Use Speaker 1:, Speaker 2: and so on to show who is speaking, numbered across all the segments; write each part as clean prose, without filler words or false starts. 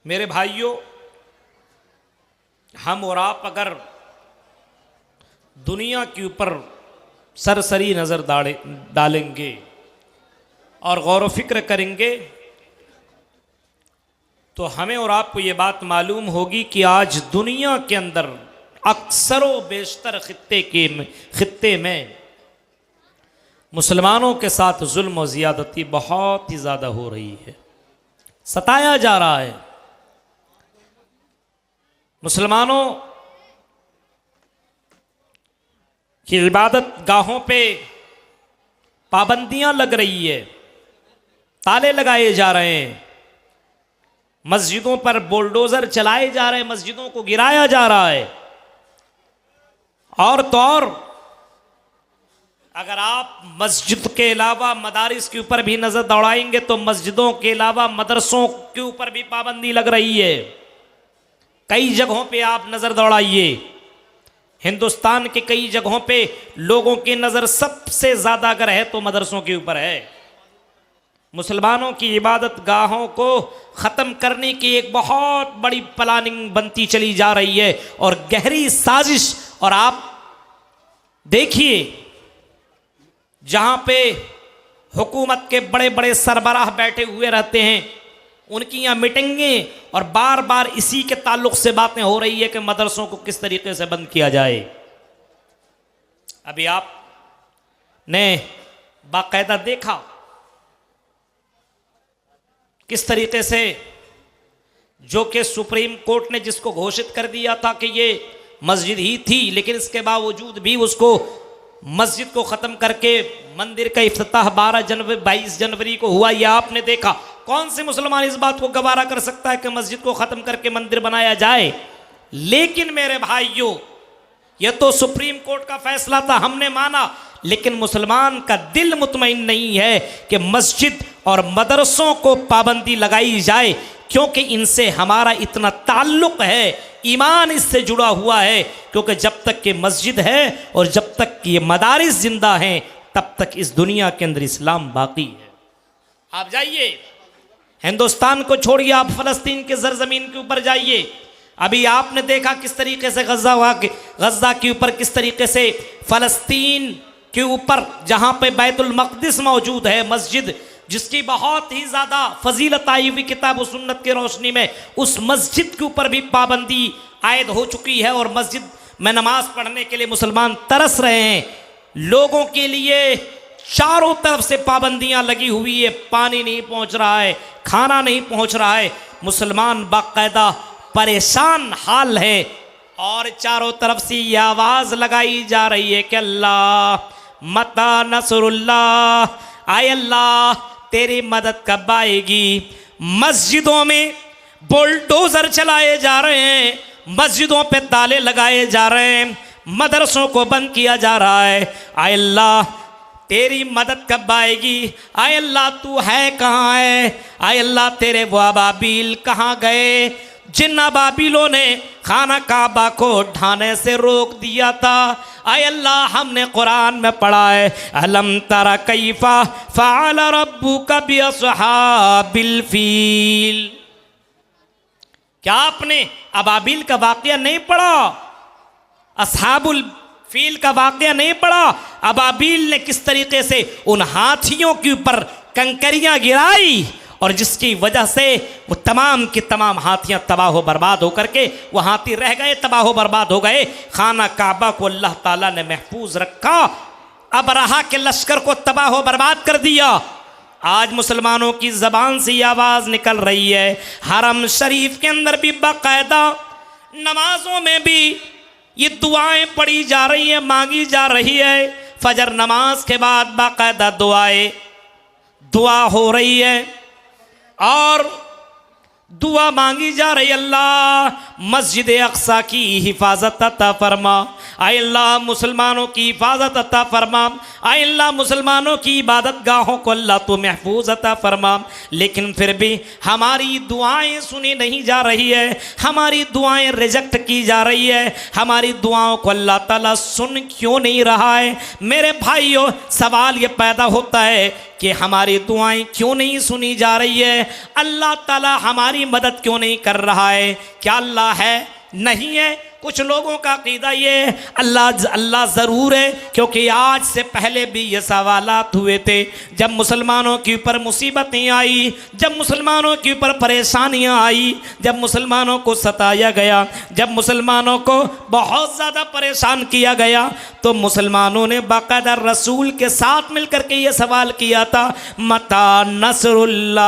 Speaker 1: मेरे भाइयों, हम और आप अगर दुनिया के ऊपर सरसरी नज़र डालेंगे और गौर व फिक्र करेंगे तो हमें और आपको ये बात मालूम होगी कि आज दुनिया के अंदर अक्सरों बेशतर खित्ते में मुसलमानों के साथ जुल्म और ज़ियादती बहुत ही ज़्यादा हो रही है, सताया जा रहा है। मुसलमानों की इबादत गाहों पे पाबंदियां लग रही है, ताले लगाए जा रहे हैं, मस्जिदों पर बुलडोजर चलाए जा रहे हैं, मस्जिदों को गिराया जा रहा है। और तो और अगर आप मस्जिद के अलावा मदारिस के ऊपर भी नजर दौड़ाएंगे तो मस्जिदों के अलावा मदरसों के ऊपर भी पाबंदी लग रही है। कई जगहों पे आप नजर दौड़ाइए, हिंदुस्तान के कई जगहों पे लोगों की नजर सबसे ज्यादा अगर है तो मदरसों के ऊपर है। मुसलमानों की इबादत गाहों को ख़त्म करने की एक बहुत बड़ी प्लानिंग बनती चली जा रही है और गहरी साजिश। और आप देखिए, जहां पे हुकूमत के बड़े बड़े सरबराह बैठे हुए रहते हैं, उनकी यहाँ मीटिंगें और बार बार इसी के ताल्लुक से बातें हो रही है कि मदरसों को किस तरीके से बंद किया जाए। अभी आपने बाकायदा देखा किस तरीके से जो कि सुप्रीम कोर्ट ने जिसको घोषित कर दिया था कि ये मस्जिद ही थी, लेकिन इसके बावजूद भी उसको मस्जिद को ख़त्म करके मंदिर का इफ्तिताह 22 जनवरी को हुआ। यह आपने देखा। कौन से मुसलमान इस बात को गवारा कर सकता है कि मस्जिद को ख़त्म करके मंदिर बनाया जाए? लेकिन मेरे भाइयों, यह तो सुप्रीम कोर्ट का फैसला था, हमने माना, लेकिन मुसलमान का दिल मुतमईन नहीं है कि मस्जिद और मदरसों को पाबंदी लगाई जाए, क्योंकि इनसे हमारा इतना ताल्लुक है, ईमान इससे जुड़ा हुआ है। क्योंकि जब तक कि मस्जिद है और जब तक कि ये मदारिस जिंदा हैं, तब तक इस दुनिया के अंदर इस्लाम बाकी है। आप जाइए, हिंदुस्तान को छोड़िए, आप फलस्तीन के सरजमीन के ऊपर जाइए। अभी आपने देखा किस तरीके से गज़ा के ऊपर किस तरीके से फलस्तीन के ऊपर जहां पे बैतुल मक़दिस मौजूद है, मस्जिद जिसकी बहुत ही ज़्यादा फजीलत आई हुई किताब व सुन्नत की रोशनी में, उस मस्जिद के ऊपर भी पाबंदी आयद हो चुकी है और मस्जिद में नमाज पढ़ने के लिए मुसलमान तरस रहे हैं। लोगों के लिए चारों तरफ से पाबंदियां लगी हुई है, पानी नहीं पहुंच रहा है, खाना नहीं पहुंच रहा है, मुसलमान बाकायदा परेशान हाल है। और चारों तरफ से ये आवाज़ लगाई जा रही है कि अल्लाह मता नसरुल्लाह, आए अल्लाह तेरी मदद कब आएगी। मस्जिदों में बुलडोजर चलाए जा रहे हैं, मस्जिदों पे ताले लगाए जा रहे हैं, मदरसों को बंद किया जा रहा है। आए अल्लाह तेरी मदद कब आएगी। आए अल्लाह तू है कहाँ है। आए अल्लाह तेरे वो अबाबील कहाँ गए जिन अबाबीलों ने खाना काबा को ढाने से रोक दिया था। आए अल्लाह हमने कुरान में पढ़ा है, अलम तरा कैफा फ़अल रब्बुका बिअस्हाबिल फील। क्या आपने अबाबील का वाक़या नहीं पढ़ा? अस्हाबुल फील का वाक़या नहीं पढ़ा? अबाबील ने किस तरीके से उन हाथियों के ऊपर कंकरियां गिराई और जिसकी वजह से वो तमाम की तमाम हाथियां तबाह बर्बाद होकर के वो हाथी रह गए, तबाह बर्बाद हो गए। खाना काबा को अल्लाह ताला ने महफूज रखा, अबरहा के लश्कर को तबाह बर्बाद कर दिया। आज मुसलमानों की ज़बान से ये आवाज़ निकल रही है, हरम शरीफ के अंदर भी बाकायदा नमाजों में भी ये दुआएं पढ़ी जा रही है, मांगी जा रही है। फजर नमाज के बाद बाकायदा दुआ हो रही है और दुआ मांगी जा रही। अल्लाह मस्जिद अक्सा की हिफाजत अता फरमा। आए अल्लाह मुसलमानों की हिफाजत अता फरमा। आए अल्लाह मुसलमानों की इबादत गाहों को अल्लाह तो महफूज अता फरमा। लेकिन फिर भी हमारी दुआएं सुनी नहीं जा रही है, हमारी दुआएं रिजेक्ट की जा रही है, हमारी दुआओं को अल्लाह ताला सुन क्यों नहीं रहा है? मेरे भाइयों, सवाल ये पैदा होता है कि हमारी दुआएं क्यों नहीं सुनी जा रही है, अल्लाह ताला हमारी मदद क्यों नहीं कर रहा है। क्या अल्लाह है? नहीं है। कुछ लोगों का अकीदा ये अल्लाह ज़रूर है, क्योंकि आज से पहले भी ये सवालात हुए थे। जब मुसलमानों के ऊपर मुसीबतें आई, जब मुसलमानों के ऊपर परेशानियां आई, जब मुसलमानों को सताया गया, जब मुसलमानों को बहुत ज़्यादा परेशान किया गया, तो मुसलमानों ने बाकायदा रसूल के साथ मिलकर के ये सवाल किया था, मता नसरुल्लाह,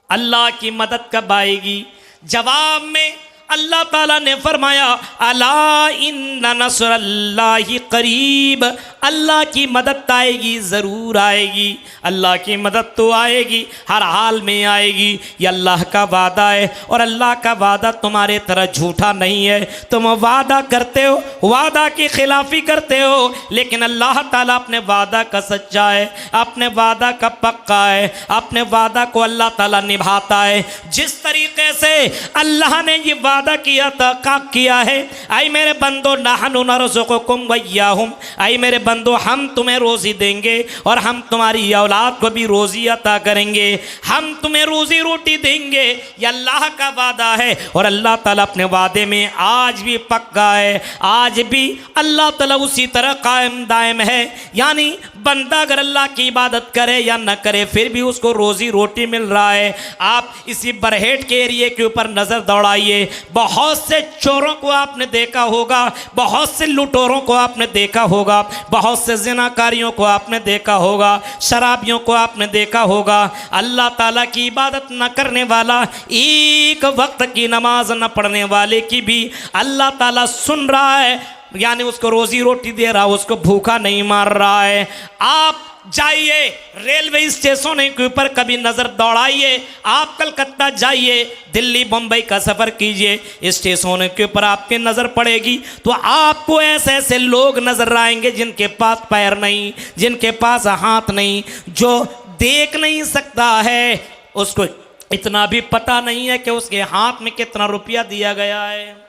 Speaker 1: अल्लाह की मदद कब आएगी। जवाब में अल्लाह ताला ने फरमाया, अला इन्ना नस्रुल्लाहि करीब, अल्लाह की मदद आएगी, ज़रूर आएगी। अल्लाह की मदद तो आएगी, हर हाल में आएगी। ये अल्लाह का वादा है, और अल्लाह का वादा तुम्हारे तरह झूठा नहीं है। तुम वादा करते हो, वादा की खिलाफी करते हो, लेकिन अल्लाह ताला अपने वादा का सच्चा है, अपने वादा का पक्का है, अपने वादा को अल्लाह ताला निभाता है। जिस तरीके से अल्लाह ने ये वादा किया था, क्या किया है, आई मेरे बंदो नहनु नरज़ुकुकुम वइय्याहुम, आई मेरे बंदो हम तुम्हें रोज़ी देंगे और हम तुम्हारी औलाद को भी रोज़ी अता करेंगे, हम तुम्हें रोज़ी रोटी देंगे। ये अल्लाह का वादा है, और अल्लाह ताला अपने वादे में आज भी पक्का है। आज भी अल्लाह ताला उसी तरह कायम दायम है। यानी बंदा अगर अल्लाह की इबादत करे या न करे, फिर भी उसको रोज़ी रोटी मिल रहा है। आप इसी बरहेट के एरिए के ऊपर नज़र दौड़ाइए, बहुत से चोरों को आपने देखा होगा, बहुत से लुटेरों को आपने देखा होगा, बहुत से ज़िनाकारियों को आपने देखा होगा, शराबियों को आपने देखा होगा। अल्लाह ताला की इबादत न करने वाला, एक वक्त की नमाज न पढ़ने वाले की भी अल्लाह ताला सुन रहा है, यानी उसको रोज़ी रोटी दे रहा है, उसको भूखा नहीं मार रहा है। आप जाइए रेलवे स्टेशन के ऊपर कभी नज़र दौड़ाइए, आप कलकत्ता जाइए, दिल्ली बम्बई का सफ़र कीजिए, स्टेशन के ऊपर आपकी नज़र पड़ेगी तो आपको ऐसे ऐसे लोग नज़र आएंगे जिनके पास पैर नहीं, जिनके पास हाथ नहीं, जो देख नहीं सकता है, उसको इतना भी पता नहीं है कि उसके हाथ में कितना रुपया दिया गया है।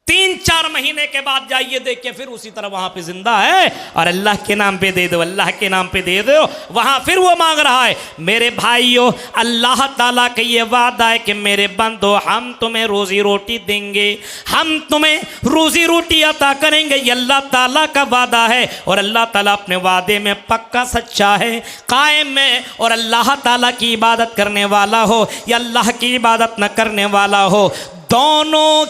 Speaker 1: 3-4 महीने के बाद जाइए, देखिए फिर उसी तरह वहां पे जिंदा है, और अल्लाह के नाम पे दे दो, अल्लाह के नाम पे दे दो, वहां फिर वो मांग रहा है। मेरे भाइयों, अल्लाह ताला का ये वादा है कि मेरे बंदो हम तुम्हें रोजी रोटी देंगे, हम तुम्हें रोजी रोटी अता करेंगे। ये अल्लाह ताला का वादा है, और अल्लाह ताला अपने वादे में पक्का सच्चा है, कायम है। और अल्लाह ताला की इबादत करने वाला हो या अल्लाह की इबादत न करने वाला हो, दोनों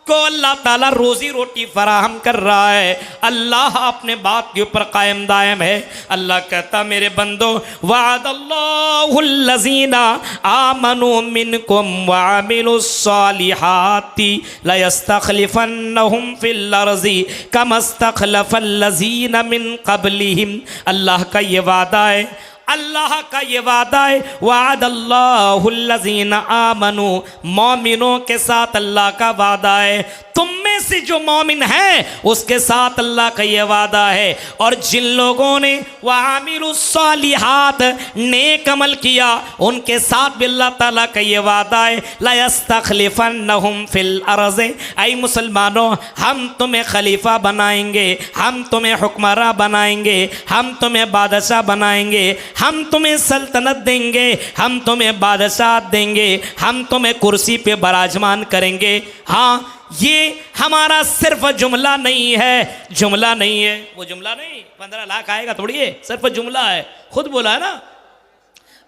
Speaker 1: को अल्लाह ताला रोजी रोटी फराहम कर रहा है। अल्लाह अपने बात के ऊपर कायम दायम है। अल्लाह कहता, मेरे बंदो, वअदल्लाहुल्लज़ीना आमनू मिनकुम वअमिलुस्सालिहाति लयस्तखलिफन्नहुम फिल अर्ज़ि कमस्तखलफल्लज़ीना मिन क़ब्लिहिम। अल्लाह का ये वादा है, अल्लाह का ये वादा है, वअदल्लाहुल्लज़ीना आमनू, मोमिनों के साथ अल्लाह का वादा है। तुम में से जो मोमिन है उसके साथ अल्लाह का ये वादा है। और जिन लोगों ने वअमिलुस्सालिहात, नेक अमल किया, उनके साथ भी अल्लाह ताला का ये वादा है, लयस्तखलिफन्नहुम फिल अर्ज़। ऐ मुसलमानों, हम तुम्हें खलीफा बनाएंगे, हम तुम्हें हुक्मरान बनाएंगे, हम तुम्हें बादशाह बनाएंगे, हम तुम्हें सल्तनत देंगे, हम तुम्हें बादशाह देंगे, हम तुम्हें कुर्सी पे बराजमान करेंगे। हाँ, ये हमारा सिर्फ जुमला नहीं है, जुमला नहीं है, वो जुमला नहीं 15 लाख आएगा थोड़ी है, सिर्फ जुमला है, खुद बोला है ना।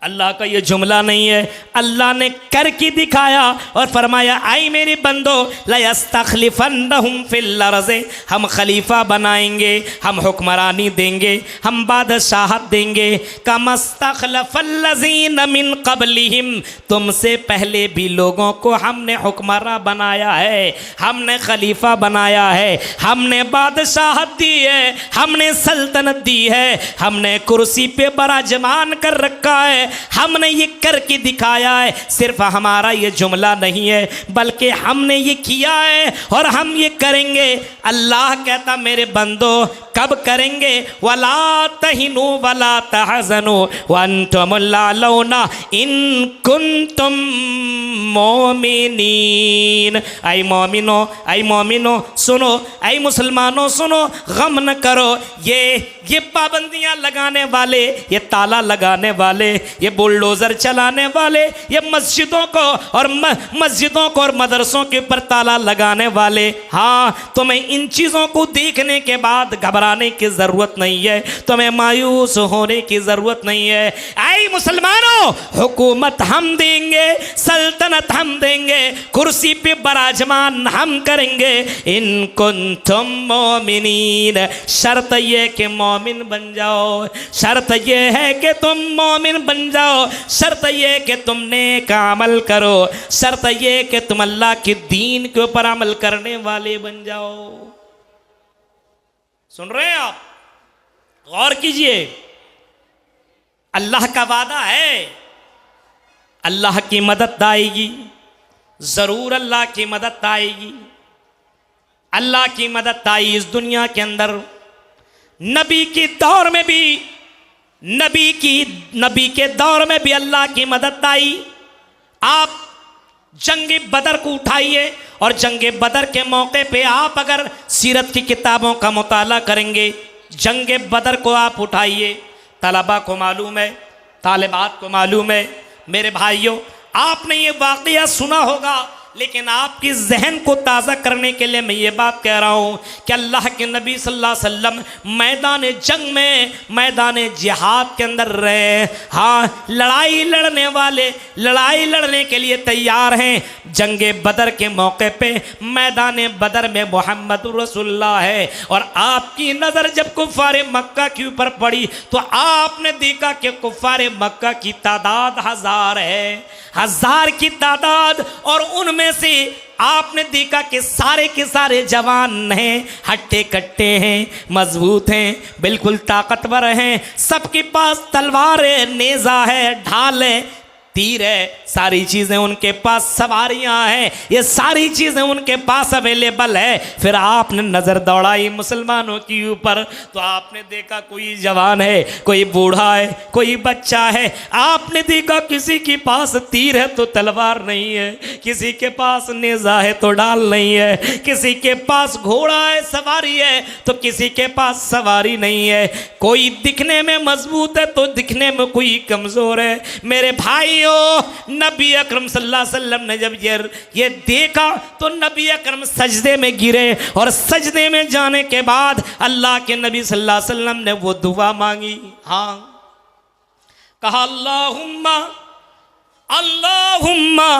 Speaker 1: अल्लाह का ये जुमला नहीं है, अल्लाह ने करके दिखाया और फरमाया, आई मेरे बंदो, लयस्तखलिफन्नहुम फिल अर्ज़, हम खलीफा बनाएंगे, हम हुक्मरानी देंगे, हम बादशाहत देंगे, कमस्तखलफल्लज़ीना मिन क़ब्लिहिम, तुमसे पहले भी लोगों को हमने हुक्मरान बनाया है, हमने खलीफा बनाया है, हमने बादशाहत दी है, हमने सल्तनत दी है, हमने कुर्सी पे बराजमान कर रखा है। हमने ये करके दिखाया है। सिर्फ हमारा ये जुमला नहीं है बल्कि हमने ये किया है और हम ये करेंगे। अल्लाह कहता मेरे बंदो कब करेंगे? वला तहिनु वला तहजनु वअंतुमुल लाऊना इन कुंतुम मोमिनीन। ऐ मोमिनो सुनो, ऐ मुसलमानों सुनो, गम न करो। ये पाबंदियां लगाने वाले, ये ताला लगाने वाले, ये बुलडोज़र चलाने वाले, ये मस्जिदों को और मदरसों के ऊपर ताला लगाने वाले, हाँ तुम्हें इन चीज़ों को देखने के बाद घबराने की ज़रूरत नहीं है, तुम्हें मायूस होने की ज़रूरत नहीं है। ऐ मुसलमानों, हुकूमत हम देंगे, सल्तनत हम देंगे, कुर्सी पे बराजमान हम करेंगे। इन कुंतुम मोमिनीन, शर्त ये कि मोमिन बन जाओ, शर्त ये है कि तुम मोमिन बन जाओ, शर्त ये कि तुम नेक अमल करो, शर्त ये कि तुम अल्लाह के दीन के ऊपर अमल करने वाले बन जाओ। सुन रहे हैं आप? गौर कीजिए, अल्लाह का वादा है, अल्लाह की मदद आएगी, जरूर अल्लाह की मदद आएगी। अल्लाह की मदद आई इस दुनिया के अंदर। नबी के दौर में भी, नबी के दौर में भी अल्लाह की मदद आई। आप जंगे बदर को उठाइए और जंगे बदर के मौके पे आप अगर सीरत की किताबों का मुताला करेंगे, जंगे बदर को आप उठाइए, तलबा को मालूम है, तालिबात को मालूम है। मेरे भाइयों, आपने ये वाक़या सुना होगा, लेकिन आपकी जहन को ताज़ा करने के लिए मैं ये बात कह रहा हूँ कि अल्लाह के नबी सल्लल्लाहु अलैहि वसल्लम मैदान जंग में, मैदान जिहाद के अंदर रहे। हाँ, लड़ाई लड़ने के लिए तैयार हैं। जंगे बदर के मौके पे मैदान बदर में मोहम्मद रसूलुल्लाह है और आपकी नज़र जब कुफ़ारे मक्का के ऊपर पड़ी तो आपने देखा कि कुफ़ारे मक्का की तादाद 1000 है, 1000 की तादाद, और उनमें से आपने देखा कि सारे के सारे जवान हैं, हट्टे कट्टे हैं, मजबूत हैं, बिल्कुल ताकतवर हैं, सबके पास तलवार है, नेज़ा है, ढाल है, तीर है, सारी चीज़ें उनके पास, सवारियां हैं, ये सारी चीज़ें उनके पास अवेलेबल है। फिर आपने नज़र दौड़ाई मुसलमानों के ऊपर तो आपने देखा कोई जवान है, कोई बूढ़ा है, कोई बच्चा है। आपने देखा किसी के पास तीर है तो तलवार नहीं है, किसी के पास नेज़ा है तो ढाल नहीं है, किसी के पास घोड़ा है, सवारी है, तो किसी के पास सवारी नहीं है। कोई दिखने में मजबूत है तो दिखने में कोई कमज़ोर है। मेरे भाई, नबी अकरम सल्लल्लाहु अलैहि वसल्लम ने जब ये देखा तो नबी अकरम सजदे में गिरे और सजदे में जाने के बाद अल्लाह के नबी सल्लल्लाहु अलैहि वसल्लम ने वो दुआ मांगी। हाँ, कहा अल्लाहुम्मा अल्लाहुम्मा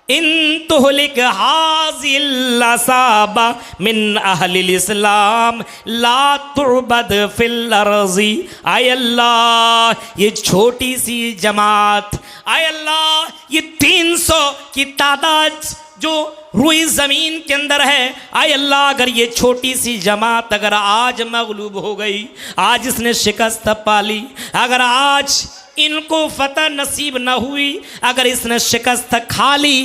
Speaker 1: इन तुहलिक हाज़िल असाबा मिन अहलिल इस्लाम ला तुअबद फिल अर्ज़ी। आय अल्लाह, ये छोटी सी जमात, आय अल्लाह, ये 300 की तादाद जो रुई ज़मीन के अंदर है, आय अल्लाह, अगर ये छोटी सी जमात अगर आज मगलूब हो गई, आज इसने शिकस्त पाली, अगर आज इनको फतह नसीब न हुई, अगर इसने शिकस्त खा ली,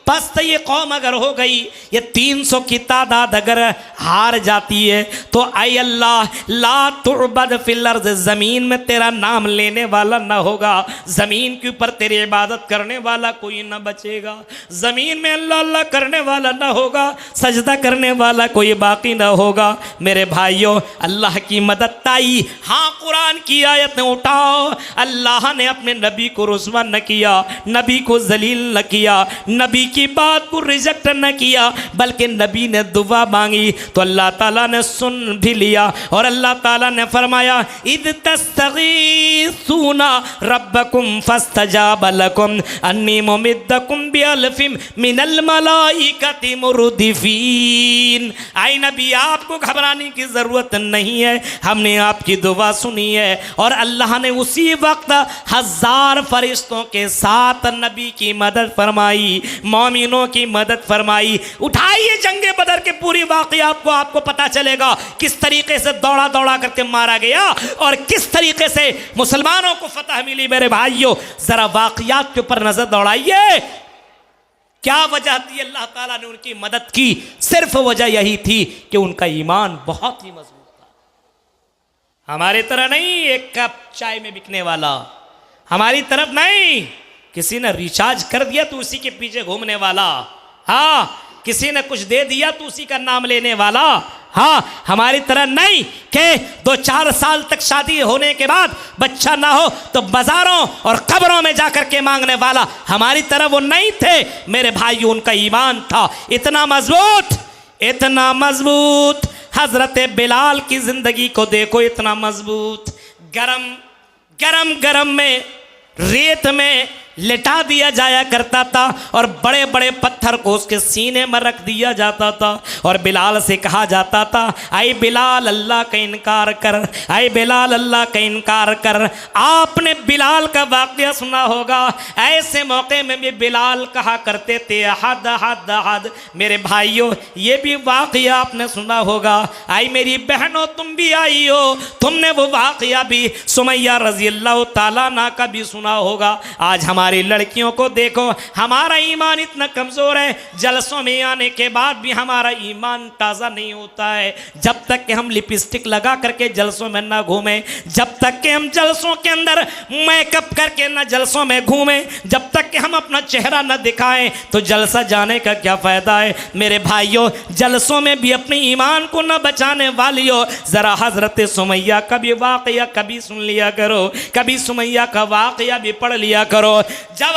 Speaker 1: बस तो ये कौम अगर हो गई, ये 300 की तादाद अगर हार जाती है तो आई अल्लाह ला तुअबद फिल अर्ज़, ज़मीन में तेरा नाम लेने वाला ना होगा, ज़मीन के ऊपर तेरी इबादत करने वाला कोई ना बचेगा, ज़मीन में अल्लाह अल्लाह करने वाला ना होगा, सजदा करने वाला कोई बाकी ना होगा। मेरे भाइयों, अल्लाह की मदद आई। हाँ, कुरान की आयत ने उठाओ, अल्लाह ने अपने नबी को रुस्वा न किया, नबी को जलील न किया, नबी की बात को रिजेक्ट न किया, बल्कि नबी ने दुआ मांगी तो अल्लाह ताला ने सुन भी लिया और अल्लाह ताला ने फरमाया इद तस्तगीसूना रब्बकुम फस्तजाब लकुम अन्नी मुमिद्दकुम बिअल्फिम मिनल मलाइकति मुर्दिफीन। आई नबी, आपको घबराने की ज़रूरत नहीं है, हमने आपकी दुआ सुनी है और अल्लाह ने उसी वक्त 1000 फरिश्तों के साथ नबी की मदद फरमाई। मोमिनों की मदद फरमाई। उठाइए जंगे बदर के पूरी वाक़यात को, आपको पता चलेगा किस तरीके से दौड़ा दौड़ा करके मारा गया और किस तरीके से मुसलमानों को फतह मिली। मेरे भाइयों, जरा वाक़यात के ऊपर नजर दौड़ाइए। क्या वजह थी अल्लाह ताला ने उनकी मदद की? सिर्फ वजह यही थी कि उनका ईमान बहुत ही मजबूत था। हमारी तरह नहीं एक कप चाय में बिकने वाला, हमारी तरफ नहीं किसी ने रिचार्ज कर दिया तो उसी के पीछे घूमने वाला, हाँ किसी ने कुछ दे दिया तो उसी का नाम लेने वाला, हाँ हमारी तरह नहीं कि 2-4 साल तक शादी होने के बाद बच्चा ना हो तो बाजारों और कब्रों में जाकर के मांगने वाला। हमारी तरह वो नहीं थे मेरे भाइयों। उनका ईमान था इतना मजबूत, इतना मजबूत। हजरत बिलाल की जिंदगी को देखो, इतना मजबूत। गरम गरम गरम में रेत में लेटा दिया जाया करता था और बड़े बड़े पत्थर को उसके सीने में रख दिया जाता था और बिलाल से कहा जाता था, आई बिलाल अल्लाह का इनकार कर, आई बिलाल अल्लाह का इनकार कर। आपने बिलाल का वाक़या सुना होगा। ऐसे मौके में भी बिलाल कहा करते थे हद हद हद। मेरे भाइयों, ये भी वाक़या आपने सुना होगा। आई मेरी बहनों, तुम भी आई हो, तुमने वो वाक़या भी सुमैया रज़ी अल्लाह ताला अन्हा का भी सुना होगा। आज हमारी लड़कियों को देखो, हमारा ईमान इतना कमजोर है, जलसों में आने के बाद भी हमारा ईमान ताज़ा नहीं होता है। जब तक कि हम लिपस्टिक लगा करके जलसों में ना घूमें, जब तक कि हम जलसों के अंदर मेकअप करके ना जलसों में घूमें, जब तक कि हम अपना चेहरा ना दिखाएं, तो जलसा जाने का क्या फ़ायदा है। मेरे भाइयों, जलसों में भी अपने ईमान को ना बचाने वाली हो, ज़रा हज़रत सुमैया का भी वाक़या कभी सुन लिया करो, कभी सुमैया का वाक़या भी पढ़ लिया करो। जब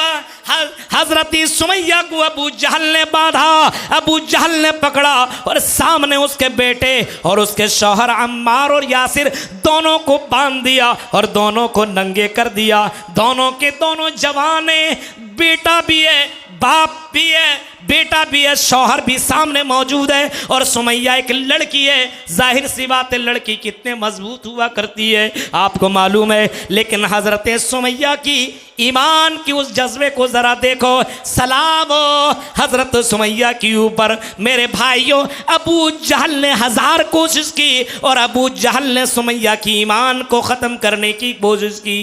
Speaker 1: हजरत सुमैया को अबू जहल ने बांधा, अबू जहल ने पकड़ा और सामने उसके बेटे और उसके शौहर अम्मार और यासिर दोनों को बांध दिया और दोनों को नंगे कर दिया। दोनों के दोनों जवान हैं, बेटा भी है, बाप भी है, बेटा भी है, शौहर भी सामने मौजूद है और सुमैया एक लड़की है। जाहिर सी बात है, लड़की कितने मजबूत हुआ करती है आपको मालूम है। लेकिन हजरत सुमैया की ईमान की उस जज्बे को जरा देखो। सलाम हो हजरत सुमैया के ऊपर। मेरे भाइयों, अबू जहल ने 1000 कोशिश की और अबू जहल ने सुमैया की ईमान को ख़त्म करने की कोशिश की।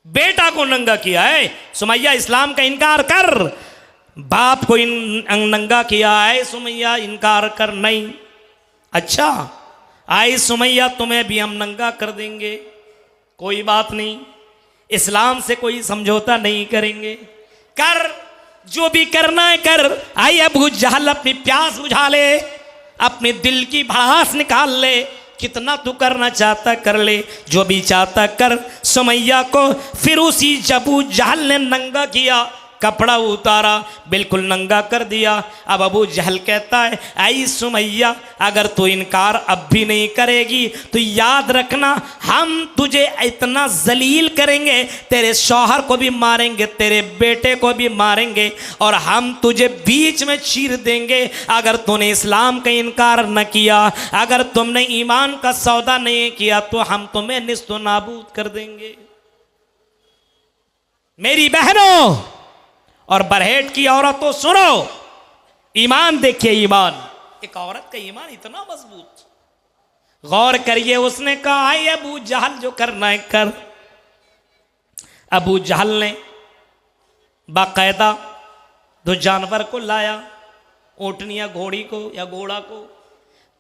Speaker 1: बेटा को नंगा किया है, सुमैया इस्लाम का इनकार कर। बाप को नंगा किया है, सुमैया इनकार कर। नहीं, अच्छा आई सुमैया, तुम्हें भी हम नंगा कर देंगे, कोई बात नहीं, इस्लाम से कोई समझौता नहीं करेंगे, कर जो भी करना है कर। आई अबू जहल अपनी प्यास बुझा ले, अपने दिल की भड़ास निकाल ले, कितना तू करना चाहता कर ले, जो भी चाहता कर। सुमैया को फिर उसी अबू जहल ने नंगा किया, कपड़ा उतारा, बिल्कुल नंगा कर दिया। अब अबू जहल कहता है, आई सुमैया, अगर तू इनकार अब भी नहीं करेगी तो याद रखना, हम तुझे इतना जलील करेंगे, तेरे शौहर को भी मारेंगे, तेरे बेटे को भी मारेंगे और हम तुझे बीच में चीर देंगे अगर तूने इस्लाम का इनकार न किया। अगर तुमने ईमान का सौदा नहीं किया तो हम तुम्हें निस्तो नाबूद कर देंगे। मेरी बहनों और बरहेट की औरतों, सुनो, ईमान देखिए, ईमान, एक औरत का ईमान इतना मजबूत। गौर करिए, उसने कहा आई अबू जहल, जो करना है कर। अबू जहल ने बाकायदा 2 जानवर को लाया, ऊँटनी या घोड़ी को या घोड़ा को,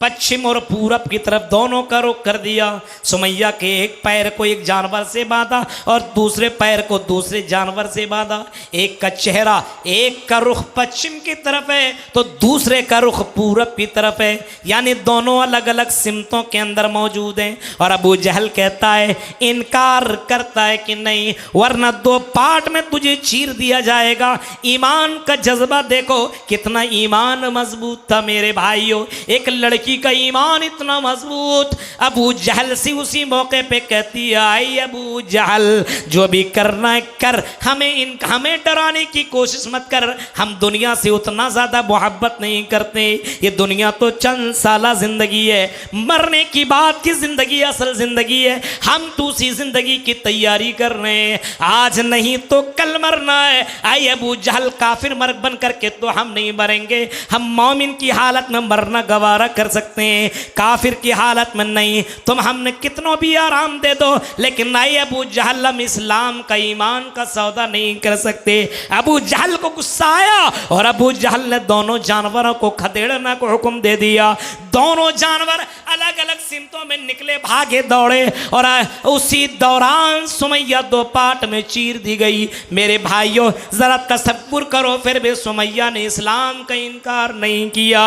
Speaker 1: पश्चिम और पूरब की तरफ दोनों का रुख कर दिया। सुमैया के एक पैर को एक जानवर से बांधा और दूसरे पैर को दूसरे जानवर से बांधा। एक का चेहरा, एक का रुख पश्चिम की तरफ है तो दूसरे का रुख पूरब की तरफ है, यानी दोनों अलग अलग सिमतों के अंदर मौजूद हैं। और अबू जहल कहता है, इनकार करता है कि नहीं, वरना 2 पार्ट में तुझे चीर दिया जाएगा। ईमान का जज्बा देखो, कितना ईमान मजबूत था मेरे भाइयों। एक लड़की का ईमान इतना मजबूत। अबू जहल से उसी मौके पे कहती है, आई अबू जहल, जो भी करना है कर, हमें डराने की कोशिश मत कर। हम दुनिया से उतना ज्यादा मोहब्बत नहीं करते, ये दुनिया तो चंद साला जिंदगी है, मरने की बाद की जिंदगी असल जिंदगी है। हम तो उसी जिंदगी की तैयारी कर रहे हैं, आज नहीं तो कल मरना है। आई अबू जहल काफिर मर बन करके तो हम नहीं मरेंगे, हम मोमिन की हालत में मरना गवारा कर सकते हैं, काफिर की हालत में नहीं। तुम हमने कितनों भी आराम दे दो, लेकिन आई अबू जहल हम इस्लाम का ईमान का सौदा नहीं कर सकते। अबू जहल को गुस्सा आया और अबू जहल ने दोनों जानवरों को खदेड़ना को हुक्म दे दिया। दोनों जानवर अलग अलग सिमतों में निकले, भागे, दौड़े और उसी दौरान सुमैया दो पार्ट में चीर दी गई। मेरे भाइयों जरा तसव्वुर करो, फिर भी सुमैया ने इस्लाम का इनकार नहीं किया।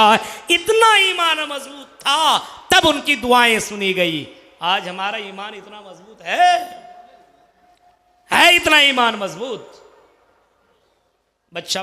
Speaker 1: इतना ईमान मजबूत था, तब उनकी दुआएं सुनी गई। आज हमारा ईमान इतना मजबूत है इतना ईमान मजबूत। बच्चा